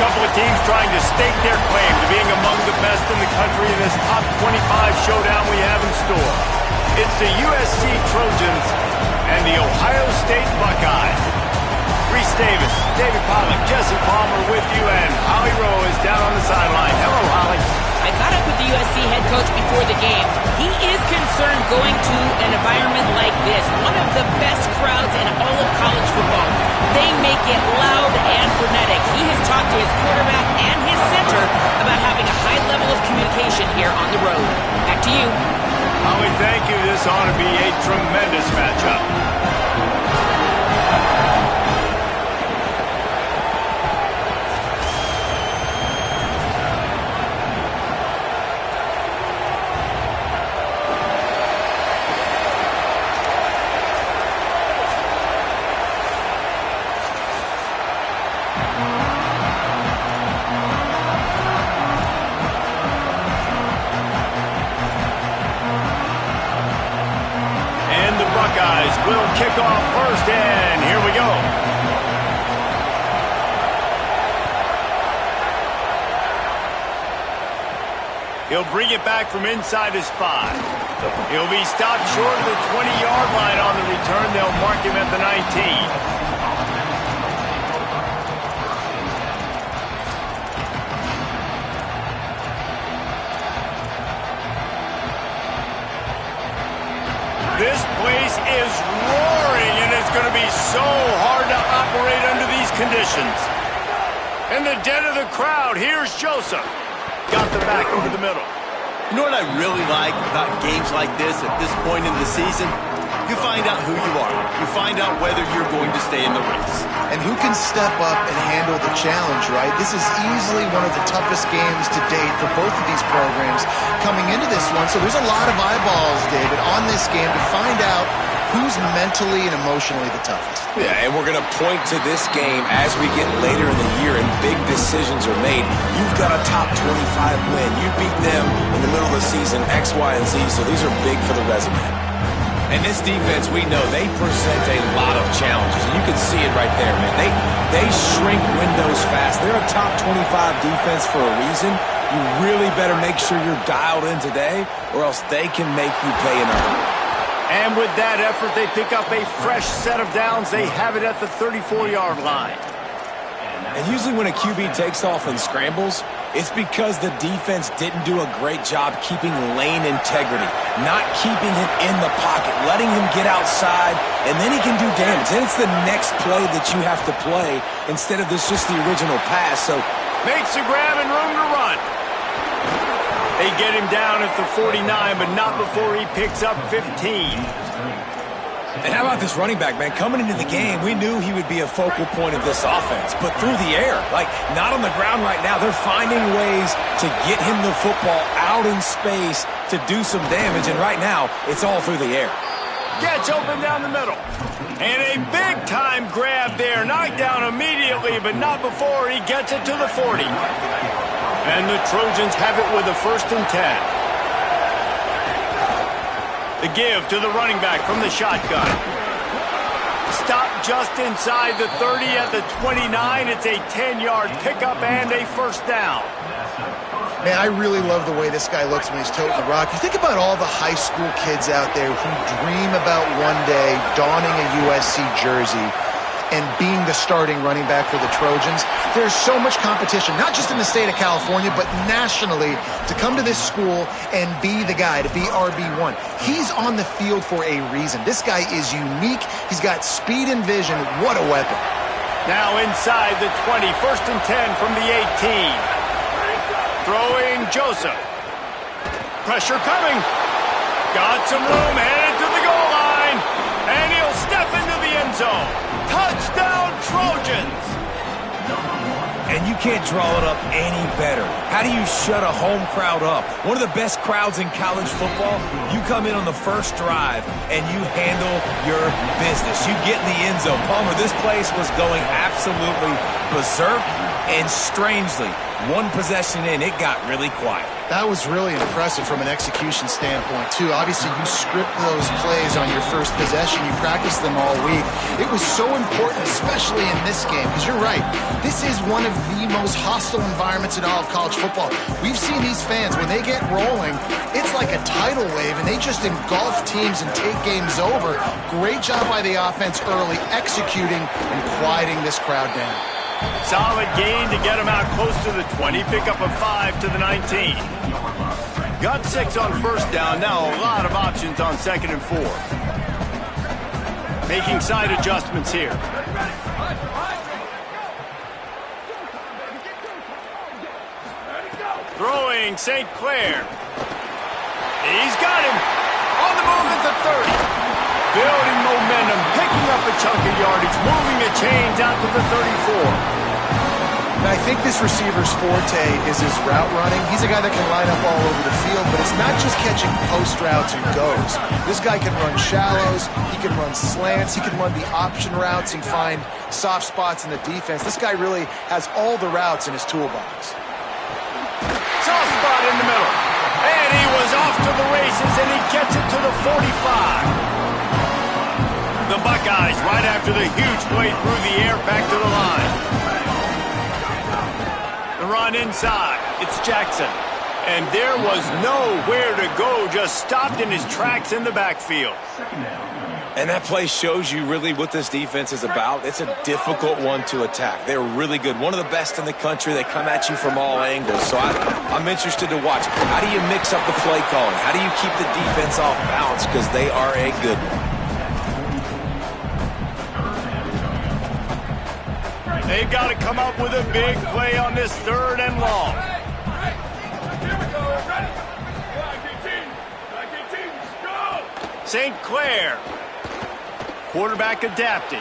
couple of teams trying to stake their claim to being among the best in the country in this top 25 showdown we have in store. It's the USC Trojans and the Ohio State Buckeyes. Reese Davis, David Pollack, Jesse Palmer with you, and Holly Rowe is down on the sideline. Hello, Holly. I caught up with the USC head coach before the game. He is concerned going to an environment like this, one of the best crowds in all of college football. They make it loud and frenetic. He has talked to his quarterback and his center about having a high level of communication here on the road. Back to you. Holly, thank you. This ought to be a tremendous matchup. Will kick off first, and here we go. He'll bring it back from inside his 5. He'll be stopped short of the 20-yard line on the return. They'll mark him at the 19. This place is roaring, and it's going to be so hard to operate under these conditions. In the dead of the crowd, here's Joseph. Got the back over the middle. You know what I really like about games like this at this point in the season? You find out who you are. You find out whether you're going to stay in the race. And who can step up and handle the challenge, right? This is easily one of the toughest games to date for both of these programs coming into this one. So there's a lot of eyeballs, David, on this game to find out who's mentally and emotionally the toughest. Yeah, and we're going to point to this game as we get later in the year and big decisions are made. You've got a top 25 win. You beat them in the middle of the season, X, Y, and Z, so these are big for the resume. And this defense, we know, they present a lot of challenges. And you can see it right there, man. They shrink windows fast. They're a top 25 defense for a reason. You really better make sure you're dialed in today, or else they can make you pay in a hurry. And with that effort, they pick up a fresh set of downs. They have it at the 34-yard line. And usually when a QB takes off and scrambles, it's because the defense didn't do a great job keeping lane integrity, not keeping him in the pocket, letting him get outside, and then he can do damage. Then it's the next play that you have to play instead of this just the original pass. So makes the grab and room to run. They get him down at the 49, but not before he picks up 15. And how about this running back, man? Coming into the game, we knew he would be a focal point of this offense, but through the air, like not on the ground right now. They're finding ways to get him the football out in space to do some damage, and right now, it's all through the air. Gets open down the middle. And a big-time grab there. Knocked down immediately, but not before he gets it to the 40. And the Trojans have it with a 1st and 10. The give to the running back from the shotgun. Stop just inside the 30 at the 29. It's a 10-yard pickup and a 1st down. Man, I really love the way this guy looks when he's toting the rock. You think about all the high school kids out there who dream about one day donning a USC jersey and being the starting running back for the Trojans. There's so much competition, not just in the state of California, but nationally, to come to this school and be the guy, to be RB1. He's on the field for a reason. This guy is unique. He's got speed and vision. What a weapon. Now inside the 20, 1st and 10 from the 18. Throwing Joseph. Pressure coming. Got some room, headed to the goal line. And he'll step into the end zone. Touchdown, Trojans! And you can't draw it up any better. How do you shut a home crowd up? One of the best crowds in college football. You come in on the first drive, and you handle your business. You get in the end zone. Palmer, this place was going absolutely berserk. And strangely, one possession in, it got really quiet. That was really impressive from an execution standpoint, too. Obviously, you script those plays on your first possession. You practice them all week. It was so important, especially in this game, because you're right. This is one of the most hostile environments in all of college football. We've seen these fans, when they get rolling, it's like a tidal wave, and they just engulf teams and take games over. Great job by the offense early, executing and quieting this crowd down. Solid gain to get him out close to the 20. Pick up a 5 to the 19. Got 6 on first down. Now a lot of options on 2nd and 4. Making side adjustments here. Throwing St. Clair. He's got him. On the move at the 30. Building momentum, picking up a chunk of yardage, moving the chains out to the 34. Now, I think this receiver's forte is his route running. He's a guy that can line up all over the field, but it's not just catching post routes and goes. This guy can run shallows, he can run slants, he can run the option routes and find soft spots in the defense. This guy really has all the routes in his toolbox. Soft spot in the middle. And he was off to the races, and he gets it to the 45. The Buckeyes right after the huge play through the air back to the line. The run inside. It's Jackson. And there was nowhere to go, just stopped in his tracks in the backfield. And that play shows you really what this defense is about. It's a difficult one to attack. They're really good. One of the best in the country. They come at you from all angles. So I'm interested to watch. How do you mix up the play calling? How do you keep the defense off balance? Because they are a good one. They've got to come up with a big play on this 3rd and long. St. Clair. Quarterback adapting.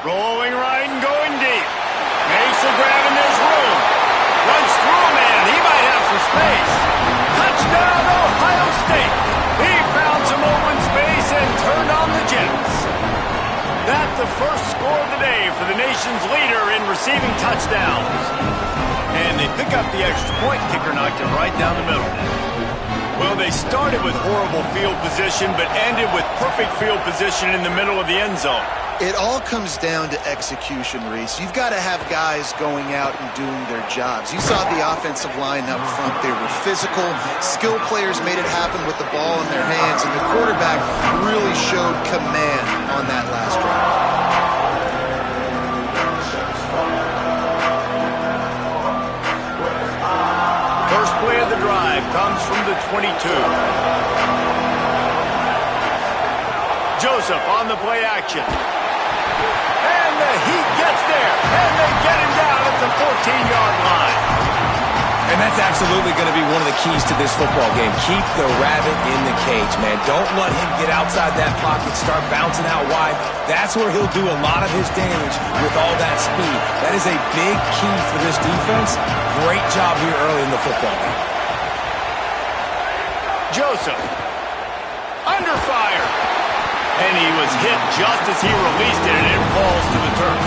Rolling right and going deep. Makes the grab and there's room. Runs through a man. He might have some space. Touchdown, Ohio State. He found some open space and turned on the Jets. That's the first score of the day for the nation's leader in receiving touchdowns. And they pick up the extra point. Kicker knocked it right down the middle. Well, they started with horrible field position, but ended with perfect field position in the middle of the end zone. It all comes down to execution, Reese. You've got to have guys going out and doing their jobs. You saw the offensive line up front. They were physical. Skill players made it happen with the ball in their hands, and the quarterback really showed command on that last drive. First play of the drive comes from the 22. Joseph on the play action. And the Heat gets there. And they get him down at the 14-yard line. And that's absolutely going to be one of the keys to this football game. Keep the rabbit in the cage, man. Don't let him get outside that pocket, start bouncing out wide. That's where he'll do a lot of his damage with all that speed. That is a big key for this defense. Great job here early in the football game. Joseph. Under fire. And he was hit just as he released it, and it falls to the turf.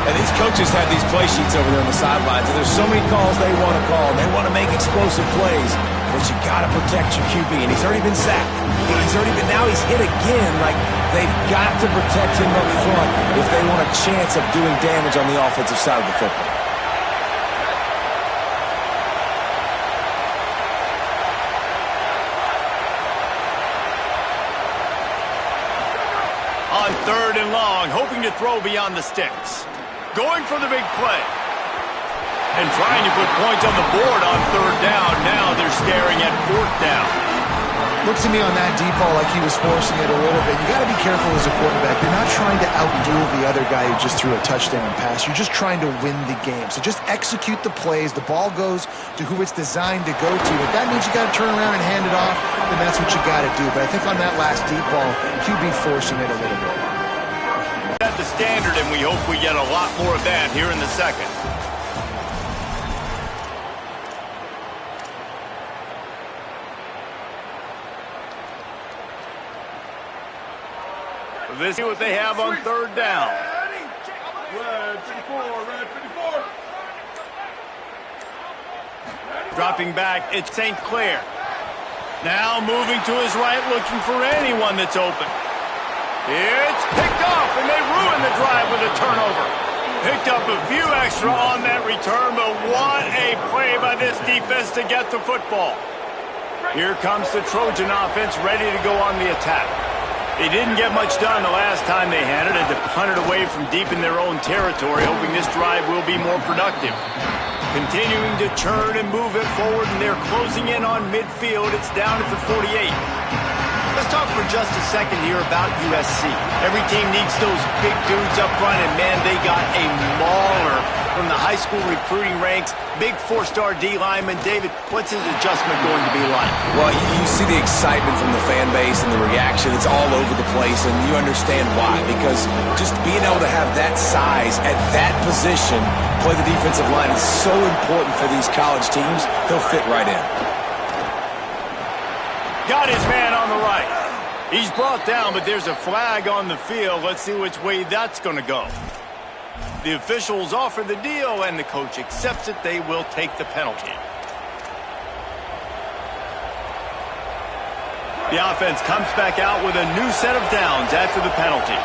And these coaches have these play sheets over there on the sidelines, and there's so many calls they want to call. They want to make explosive plays, but you got to protect your QB, and he's already been sacked. Now he's hit again. Like, they've got to protect him up front if they want a chance of doing damage on the offensive side of the football. On 3rd and long, hoping to throw beyond the sticks. Going for the big play. And trying to put points on the board on 3rd down. Now they're staring at 4th down. Looks to me on that deep ball like he was forcing it a little bit. You got to be careful as a quarterback. You're not trying to outduel the other guy who just threw a touchdown pass. You're just trying to win the game. So just execute the plays. The ball goes to who it's designed to go to. If that means you got to turn around and hand it off, then that's what you got to do. But I think on that last deep ball, QB forcing it a little bit. At the standard, and we hope we get a lot more of that here in the second. Let's see what they have on 3rd down. Red 54, red 54. Dropping back, it's St. Clair. Now moving to his right, looking for anyone that's open. It's picked off, and they ruin the drive with a turnover. Picked up a few extra on that return, but what a play by this defense to get the football. Here comes the Trojan offense ready to go on the attack. They didn't get much done the last time they had it, and to punt it away from deep in their own territory, hoping this drive will be more productive. Continuing to churn and move it forward, and they're closing in on midfield. It's down at the 48. Let's talk for just a second here about USC. Every team needs those big dudes up front, and man, they got a mauler from the high school recruiting ranks. Big four-star D lineman. David, what's his adjustment going to be like? Well, you see the excitement from the fan base and the reaction. It's all over the place, and you understand why. Because just being able to have that size at that position, play the defensive line, is so important for these college teams. They'll fit right in. Got his man on the right. He's brought down, but there's a flag on the field. Let's see which way that's going to go. The officials offer the deal, and the coach accepts it. They will take the penalty. The offense comes back out with a new set of downs after the penalty.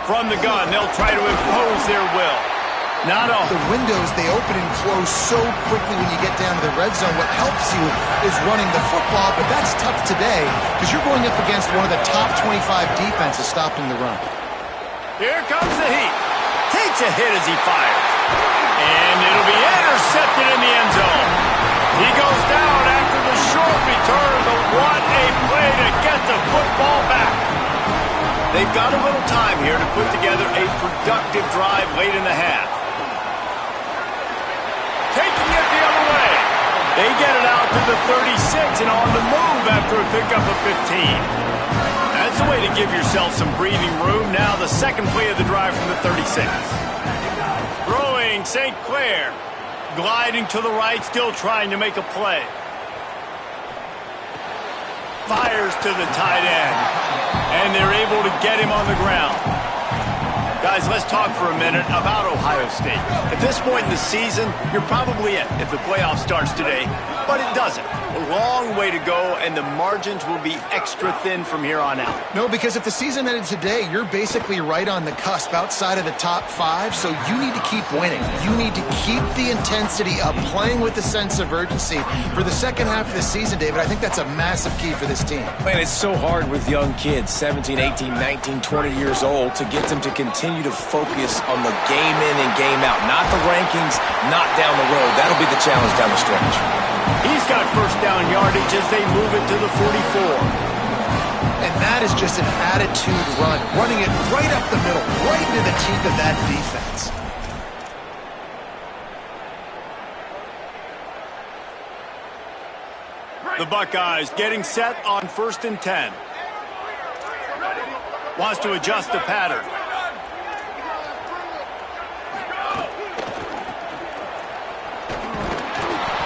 From the gun, they'll try to impose their will. Not all. The windows, they open and close so quickly when you get down to the red zone. What helps you is running the football, but that's tough today because you're going up against one of the top 25 defenses stopping the run. Here comes the heat. Takes a hit as he fires. And it'll be intercepted in the end zone. He goes down after the short return, but what a play to get the football back. They've got a little time here to put together a productive drive late in the half. Taking it the other way. They get it out to the 36 and on the move after a pickup of 15. That's a way to give yourself some breathing room. Now the second play of the drive from the 36. Throwing St. Clair. Gliding to the right, still trying to make a play. Fires to the tight end. And they're able to get him on the ground. Guys, let's talk for a minute about Ohio State. At this point in the season, you're probably in if the playoff starts today, but it doesn't. A long way to go, and the margins will be extra thin from here on out. No, because if the season ended today, you're basically right on the cusp outside of the top 5, so you need to keep winning. You need to keep the intensity up, playing with a sense of urgency. For the second half of the season, David, I think that's a massive key for this team. Man, it's so hard with young kids, 17, 18, 19, 20 years old, to get them to continue to focus on the game in and game out. Not the rankings, not down the road. That'll be the challenge down the stretch. He's got first down yardage as they move it to the 44. And that is just an attitude run, running it right up the middle, right into the teeth of that defense. The Buckeyes getting set on 1st and 10. Wants to adjust the pattern.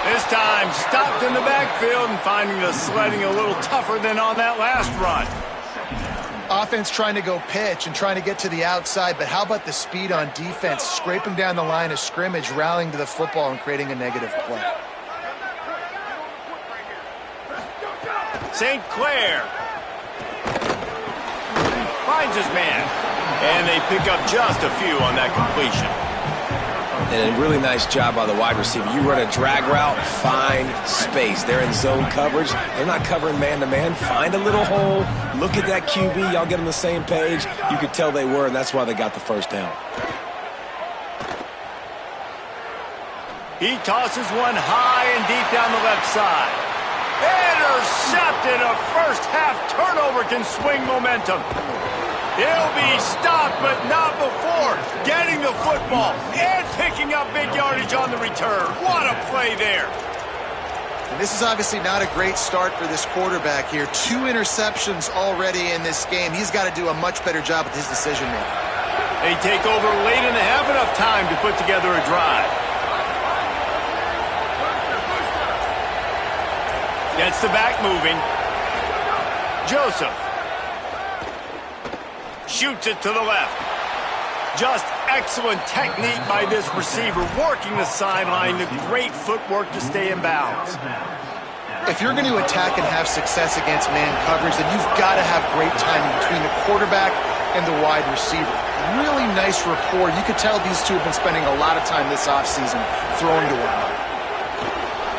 This time stopped in the backfield and finding the sledding a little tougher than on that last run. Offense trying to go pitch and trying to get to the outside, but how about the speed on defense, scraping down the line of scrimmage, rallying to the football and creating a negative play. St. Clair finds his man, and they pick up just a few on that completion. And a really nice job by the wide receiver. You run a drag route, find space. They're in zone coverage. They're not covering man-to-man. Find a little hole. Look at that QB. Y'all get on the same page. You could tell they were, and that's why they got the first down. He tosses one high and deep down the left side. Intercepted. A first-half turnover can swing momentum. He'll be stopped, but not before getting the football and picking up big yardage on the return. What a play there. And this is obviously not a great start for this quarterback here. 2 interceptions already in this game. He's got to do a much better job with his decision-making. They take over late and have enough time to put together a drive. Gets the back moving. Joseph. Shoots it to the left. Just excellent technique by this receiver, working the sideline, the great footwork to stay in bounds. If you're going to attack and have success against man coverage, then you've got to have great timing between the quarterback and the wide receiver. Really nice rapport. You could tell these two have been spending a lot of time this offseason throwing to one another.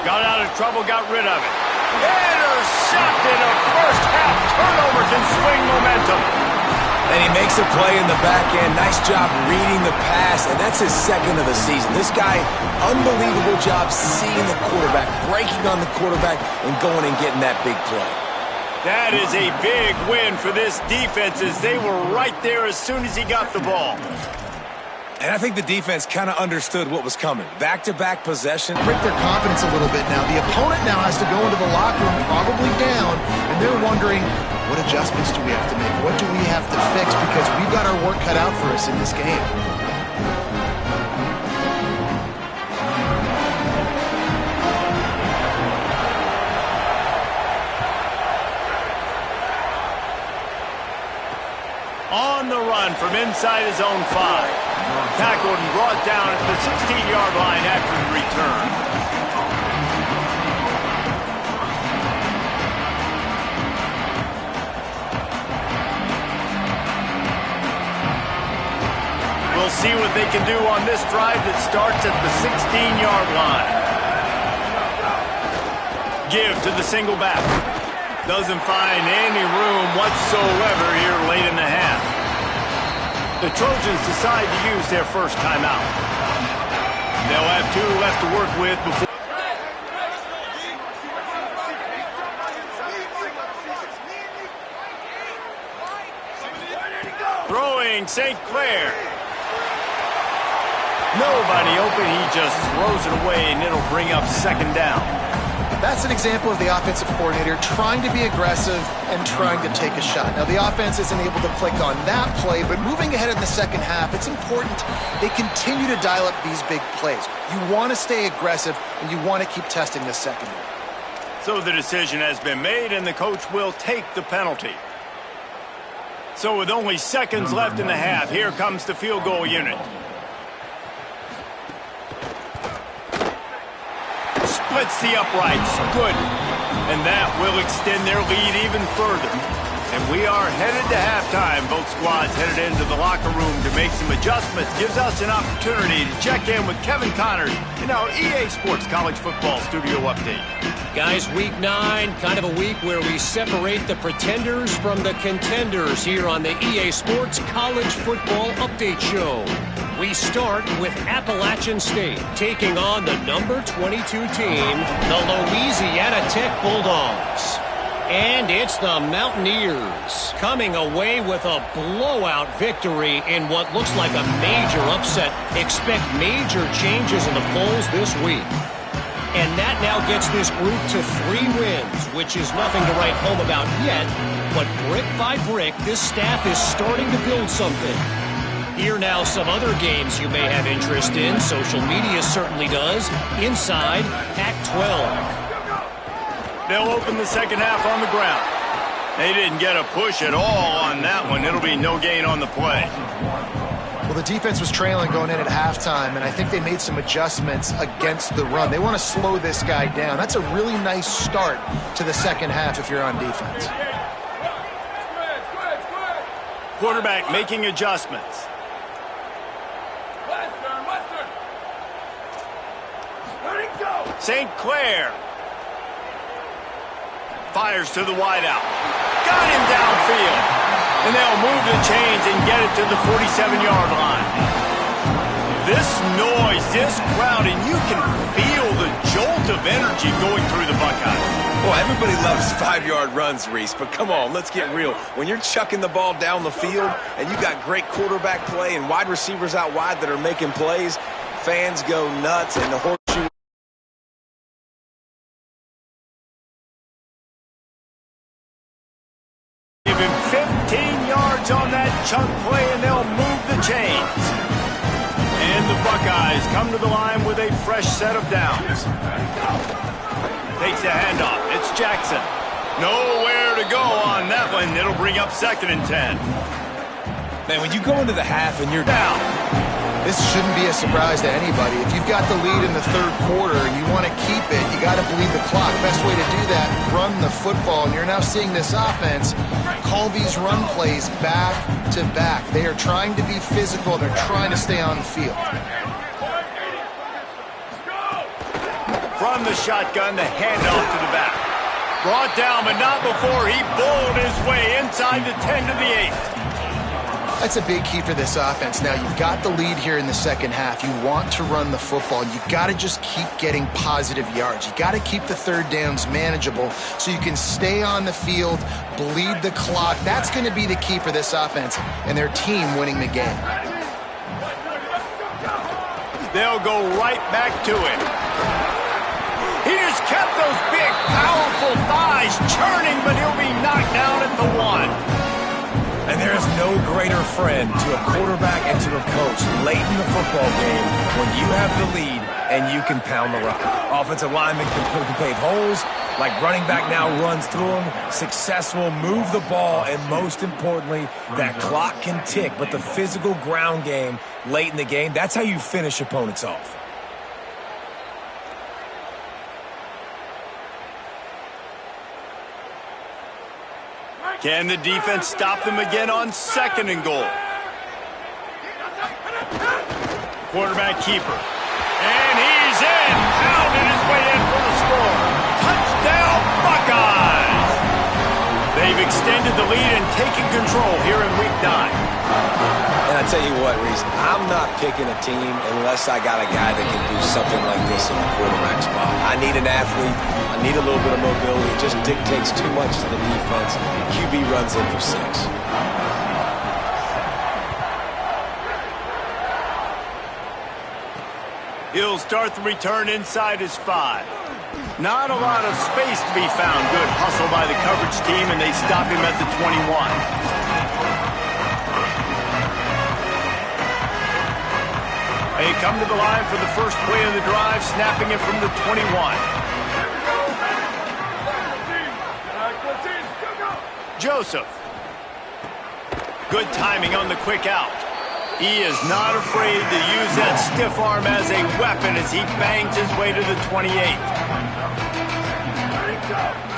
Got out of trouble, got rid of it. Intercepted. A first-half turnover can swing momentum. And he makes a play in the back end. Nice job reading the pass, and that's his second of the season. This guy, unbelievable job seeing the quarterback, breaking on the quarterback, and going and getting that big play. That is a big win for this defense as they were right there as soon as he got the ball. And I think the defense kind of understood what was coming. Back-to-back possession. Break their confidence a little bit now. The opponent now has to go into the locker room, probably down, and they're wondering, what adjustments do we have to make? What do we have to fix? Because we've got our work cut out for us in this game. On the run from inside his own 5. Tackled and brought down at the 16-yard line after the return. We'll see what they can do on this drive that starts at the 16-yard line. Give to the single back. Doesn't find any room whatsoever here late in the half. The Trojans decide to use their first timeout. They'll have 2 left to work with before. Throwing St. Clair. Nobody open. He just throws it away, and it'll bring up second down. That's an example of the offensive coordinator trying to be aggressive and trying to take a shot. Now, the offense isn't able to click on that play, but moving ahead in the second half, it's important they continue to dial up these big plays. You want to stay aggressive, and you want to keep testing the secondary. So the decision has been made, and the coach will take the penalty. So with only seconds left in the half, here comes the field goal unit. Splits the uprights. Good. And that will extend their lead even further. And we are headed to halftime. Both squads headed into the locker room to make some adjustments. Gives us an opportunity to check in with Kevin Connors in our EA Sports College Football Studio Update. Guys, week 9, kind of a week where we separate the pretenders from the contenders here on the EA Sports College Football Update Show. We start with Appalachian State taking on the number 22 team, the Louisiana Tech Bulldogs. And it's the Mountaineers coming away with a blowout victory in what looks like a major upset. Expect major changes in the polls this week. And that now gets this group to 3 wins, which is nothing to write home about yet. But brick by brick, this staff is starting to build something. Here now some other games you may have interest in. Social media certainly does. Inside Pac-12. They'll open the second half on the ground. They didn't get a push at all on that one. It'll be no gain on the play. Well, the defense was trailing going in at halftime, and I think they made some adjustments against the run. They want to slow this guy down. That's a really nice start to the second half if you're on defense. Quarterback making adjustments. St. Clair fires to the wideout. Got him downfield. And they'll move the chains and get it to the 47-yard line. This noise, this crowd, and you can feel the jolt of energy going through the Buckeyes. Well, everybody loves 5-yard runs, Reese, but come on, let's get real. When you're chucking the ball down the field and you got great quarterback play and wide receivers out wide that are making plays, fans go nuts and the horseshoe. Give him 15 yards on that chunk play, and they'll move the chains. And the Buckeyes come to the line with a fresh set of downs. Takes the handoff. It's Jackson. Nowhere to go on that one. It'll bring up 2nd and 10. Man, when you go into the half and you're down, this shouldn't be a surprise to anybody. If you've got the lead in the third quarter and you want to keep it, you got to bleed the clock. Best way to do that, run the football. And you're now seeing this offense call these run plays back to back. They are trying to be physical. They're trying to stay on the field. From the shotgun, the handoff to the back. Brought down, but not before he bowled his way inside the 10 to the 8. That's a big key for this offense. Now, you've got the lead here in the second half. You want to run the football. You've got to just keep getting positive yards. You've got to keep the third downs manageable so you can stay on the field, bleed the clock. That's going to be the key for this offense and their team winning the game. They'll go right back to it. He just kept those big, powerful thighs churning, but he'll be knocked down at the 1. And there is no greater friend to a quarterback and to a coach late in the football game when you have the lead and you can pound the rock. Offensive linemen can pave holes, like running back now runs through them, successful, move the ball, and most importantly, that clock can tick. But the physical ground game late in the game, that's how you finish opponents off. Can the defense stop them again on 2nd and goal? Quarterback keeper. And he's in. Pounding his way in for the score. Touchdown, Buckeyes! They've extended the lead and taken control here in Week 9. And I tell you what, Reese, I'm not picking a team unless I got a guy that can do something like this in the quarterback spot. I need an athlete. I need a little bit of mobility. It just dictates too much to the defense. QB runs in for 6. He'll start the return inside his 5. Not a lot of space to be found. Good hustle by the coverage team, and they stop him at the 21. They come to the line for the first play of the drive, snapping it from the 21. Joseph. Good timing on the quick out. He is not afraid to use that stiff arm as a weapon as he bangs his way to the 28.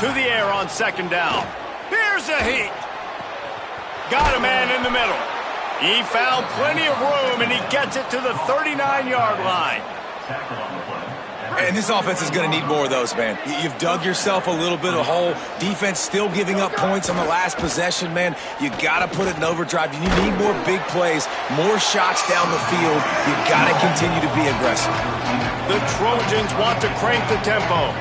To the air on 2nd down. Here's a heat. Got a man in the middle. He found plenty of room, and he gets it to the 39-yard line. And this offense is going to need more of those, man. You've dug yourself a little bit of a hole. Defense still giving up points on the last possession, man. You got to put it in overdrive. You need more big plays, more shots down the field. You got to continue to be aggressive. The Trojans want to crank the tempo.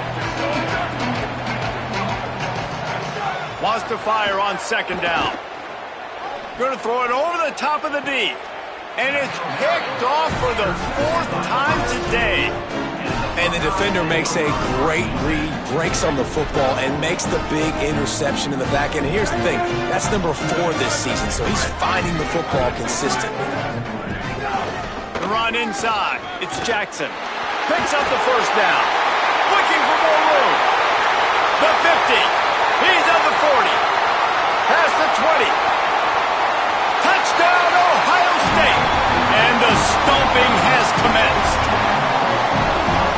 Wants to fire on 2nd down. Going to throw it over the top of the D. And it's picked off for the 4th time today. And the defender makes a great read, breaks on the football, and makes the big interception in the back end. And here's the thing, that's number 4 this season, so he's finding the football consistently. The run inside. It's Jackson. Picks up the 1st down. Looking for more room. The 50. He's at the 40. Past the 20. Touchdown, Ohio State. And the stomping has commenced.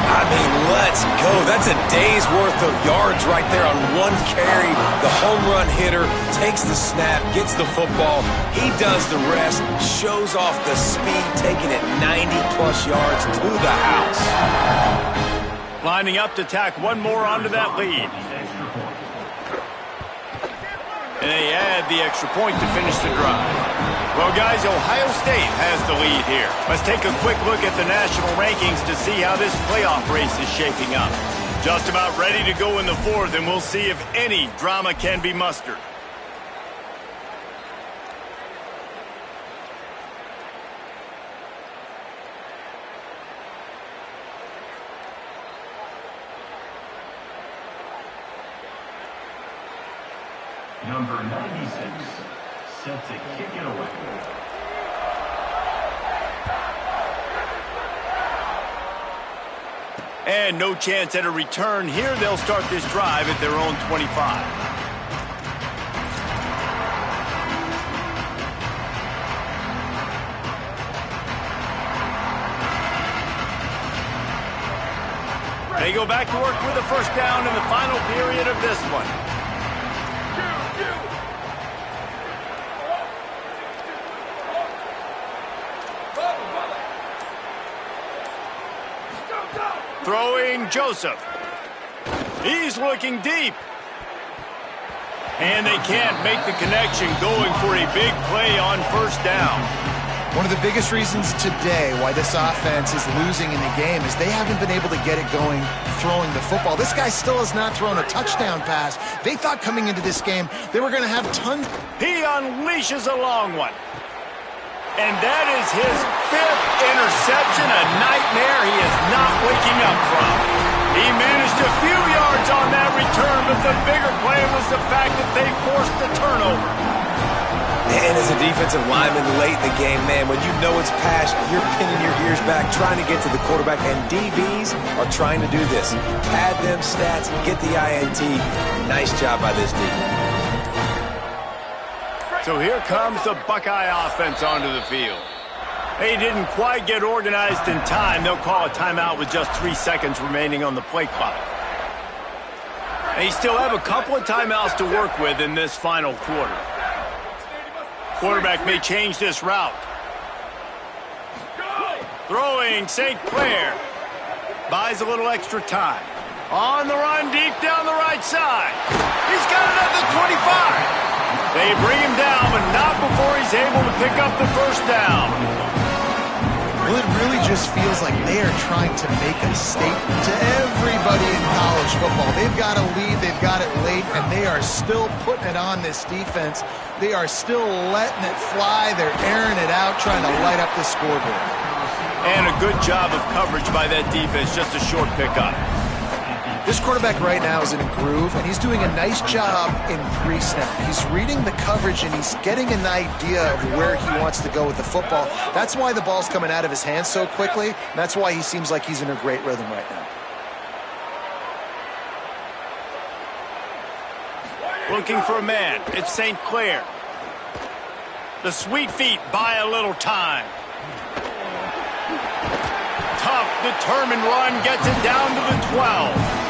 I mean, let's go. That's a day's worth of yards right there on one carry. The home run hitter takes the snap, gets the football. He does the rest, shows off the speed, taking it 90-plus yards to the house. Lining up to tack one more onto that lead. And they add the extra point to finish the drive. Well, guys, Ohio State has the lead here. Let's take a quick look at the national rankings to see how this playoff race is shaping up. Just about ready to go in the 4th, and we'll see if any drama can be mustered. Number 96, set to kick it away. And no chance at a return here. They'll start this drive at their own 25. They go back to work with a first down in the final period of this one. Throwing Joseph. He's looking deep. And they can't make the connection, going for a big play on first down. One of the biggest reasons today why this offense is losing in the game is they haven't been able to get it going throwing the football. This guy still has not thrown a touchdown pass. They thought coming into this game they were going to have tons. He unleashes a long one. And that is his 5th interception, a nightmare he is not waking up from. He managed a few yards on that return, but the bigger play was the fact that they forced the turnover. And as a defensive lineman late in the game, man, when you know it's pass, you're pinning your ears back, trying to get to the quarterback, and DBs are trying to do this. Pad them stats, get the INT. Nice job by this D. So here comes the Buckeye offense onto the field. They didn't quite get organized in time. They'll call a timeout with just 3 seconds remaining on the play clock. They still have a couple of timeouts to work with in this final quarter. Quarterback may change this route. Throwing St. Clair. Buys a little extra time. On the run, deep down the right side. He's got it at the 25. They bring him down, but not before he's able to pick up the first down. Well, it really just feels like they are trying to make a statement to everybody in college football. They've got a lead, they've got it late, and they are still putting it on this defense. They are still letting it fly. They're airing it out, trying to light up the scoreboard. And a good job of coverage by that defense, just a short pickup. This quarterback right now is in a groove, and he's doing a nice job in pre-snap. He's reading the coverage, and he's getting an idea of where he wants to go with the football. That's why the ball's coming out of his hands so quickly, and that's why he seems like he's in a great rhythm right now. Looking for a man. It's St. Clair. The sweet feet buy a little time. Tough, determined run gets it down to the 12.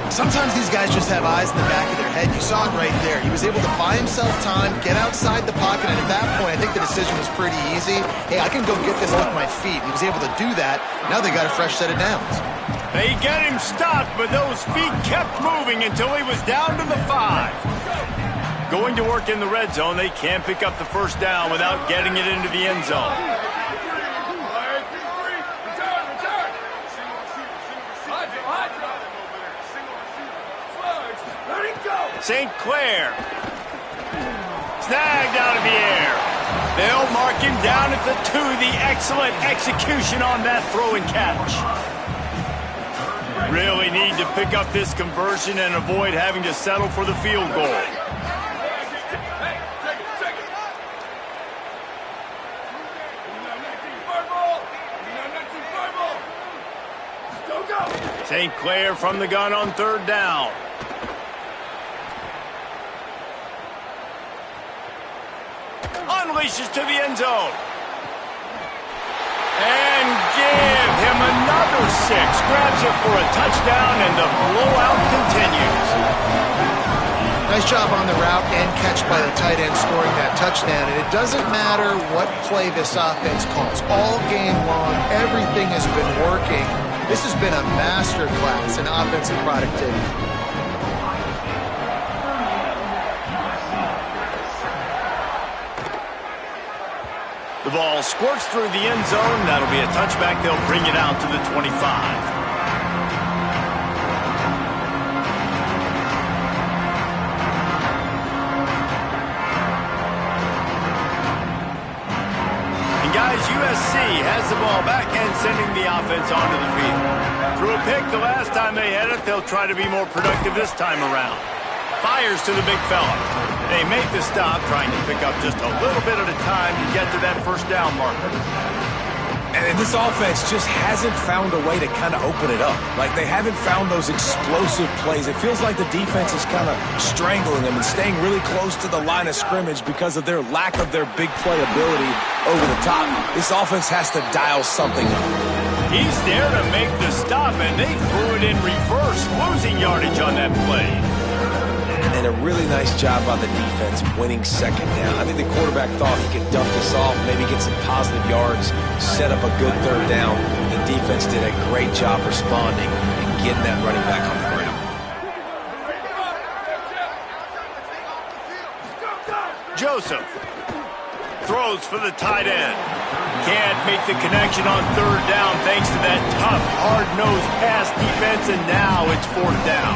Sometimes these guys just have eyes in the back of their head. You saw it right there. He was able to buy himself time, get outside the pocket, and at that point, I think the decision was pretty easy. Hey, I can go get this with my feet. He was able to do that. Now they got a fresh set of downs. They get him stopped, but those feet kept moving until he was down to the 5. Going to work in the red zone, they can't pick up the first down without getting it into the end zone. St. Clair. Snagged out of the air. They'll mark him down at the 2. The excellent execution on that throw and catch. Really need to pick up this conversion and avoid having to settle for the field goal. St. Clair from the gun on 3rd down. Unleashes to the end zone. And give him another 6. Grabs it for a touchdown, and the blowout continues. Nice job on the route and catch by the tight end scoring that touchdown. And it doesn't matter what play this offense calls. All game long, everything has been working. This has been a master class in offensive productivity. The ball squirts through the end zone. That'll be a touchback. They'll bring it out to the 25. And guys, USC has the ball back and sending the offense onto the field. Through a pick the last time they had it, they'll try to be more productive this time around. Fires to the big fella. They make the stop, trying to pick up just a little bit at a time to get to that first down marker. And this offense just hasn't found a way to kind of open it up. Like, they haven't found those explosive plays. It feels like the defense is kind of strangling them and staying really close to the line of scrimmage because of their lack of their big play ability over the top. This offense has to dial something up. He's there to make the stop, and they threw it in reverse, losing yardage on that play. And a really nice job by the defense winning second down. I think the quarterback thought he could dump this off, maybe get some positive yards, set up a good third down. The defense did a great job responding and getting that running back on the ground. Joseph throws for the tight end. Can't make the connection on third down thanks to that tough, hard-nosed pass defense, and now it's fourth down.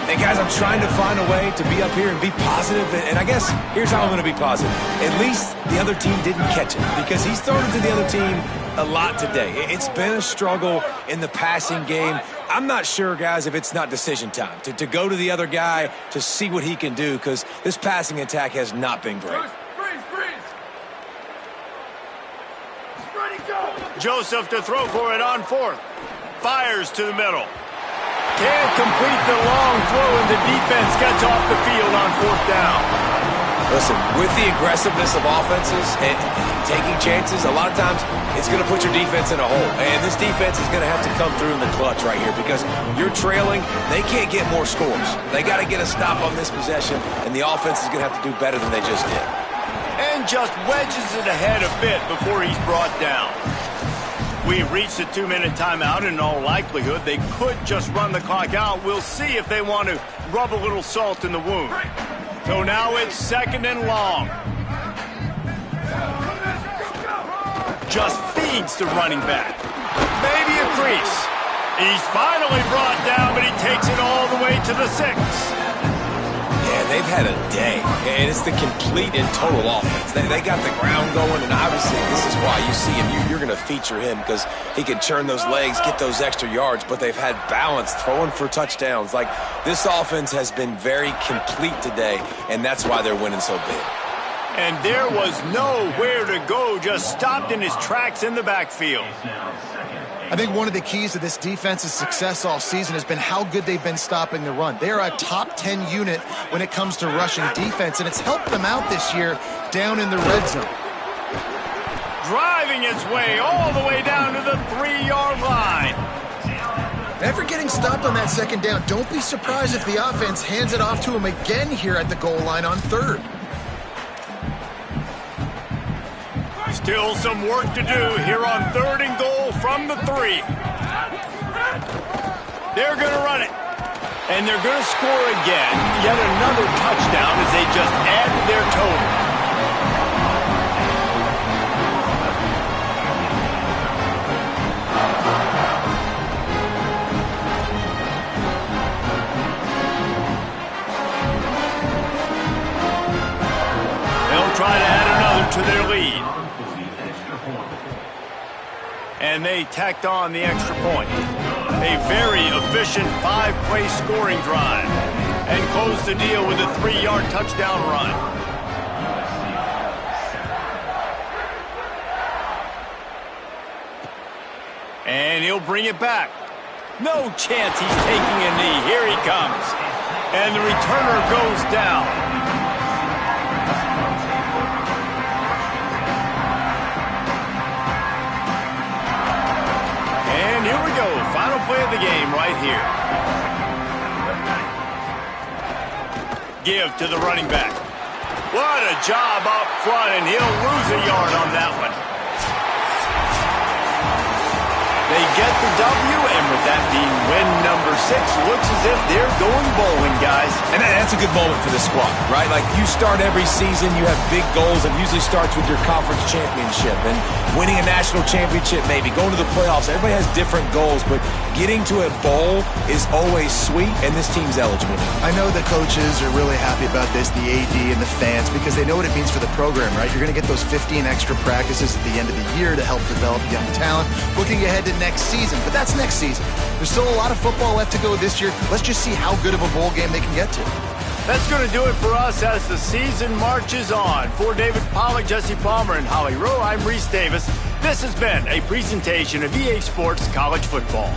Hey, guys, I'm trying to find a way to be up here and be positive, and I guess here's how I'm going to be positive. At least the other team didn't catch it, because he's thrown it to the other team a lot today. It's been a struggle in the passing game. I'm not sure, guys, if it's not decision time, to go to the other guy to see what he can do, because this passing attack has not been great. Joseph to throw for it on fourth. Fires to the middle. Can't complete the long throw, and the defense gets off the field on fourth down. Listen, with the aggressiveness of offenses and taking chances, a lot of times it's going to put your defense in a hole. And this defense is going to have to come through in the clutch right here because you're trailing. They can't get more scores. They got to get a stop on this possession, and the offense is going to have to do better than they just did. And just wedges it ahead a bit before he's brought down. We've reached a 2-minute timeout, and in all likelihood, they could just run the clock out. We'll see if they want to rub a little salt in the wound. So now it's second and long. Just feeds the running back. Maybe a crease. He's finally brought down, but he takes it all the way to the 6. Yeah, they've had a day, and it's the complete and total offense. They got the ground going, and obviously this is why you see him. You're going to feature him because he can churn those legs, get those extra yards, but they've had balance, throwing for touchdowns. Like, this offense has been very complete today, and that's why they're winning so big. And there was nowhere to go, just stopped in his tracks in the backfield. I think one of the keys to this defense's success all season has been how good they've been stopping the run. They are a top 10 unit when it comes to rushing defense, and it's helped them out this year down in the red zone. Driving its way all the way down to the 3-yard line. After getting stopped on that second down, don't be surprised if the offense hands it off to him again here at the goal line on third. Still some work to do here on third and goal from the 3. They're going to run it. And they're going to score again. Yet another touchdown as they just add to their total. They'll try to add another to their lead. And they tacked on the extra point. A very efficient 5-play scoring drive. And closed the deal with a 3-yard touchdown run. And he'll bring it back. No chance he's taking a knee. Here he comes. And the returner goes down. Here we go, final play of the game right here. Give to the running back. What a job up front, and he'll lose a yard on that one. They get the W, and with that being win number 6, looks as if they're going bowling, guys. And that's a good moment for the squad, right? Like, you start every season, you have big goals. It usually starts with your conference championship and winning a national championship, maybe going to the playoffs. Everybody has different goals, but getting to a bowl is always sweet, and this team's eligible. I know the coaches are really happy about this, the AD and the fans, because they know what it means for the program, right? You're going to get those 15 extra practices at the end of the year to help develop young talent. Looking ahead to next season, but that's next season. There's still a lot of football left to go this year. Let's just see how good of a bowl game they can get to. That's going to do it for us as the season marches on. For David Pollack, Jesse Palmer, and Holly Rowe, I'm Reese Davis. This has been a presentation of EA Sports College Football.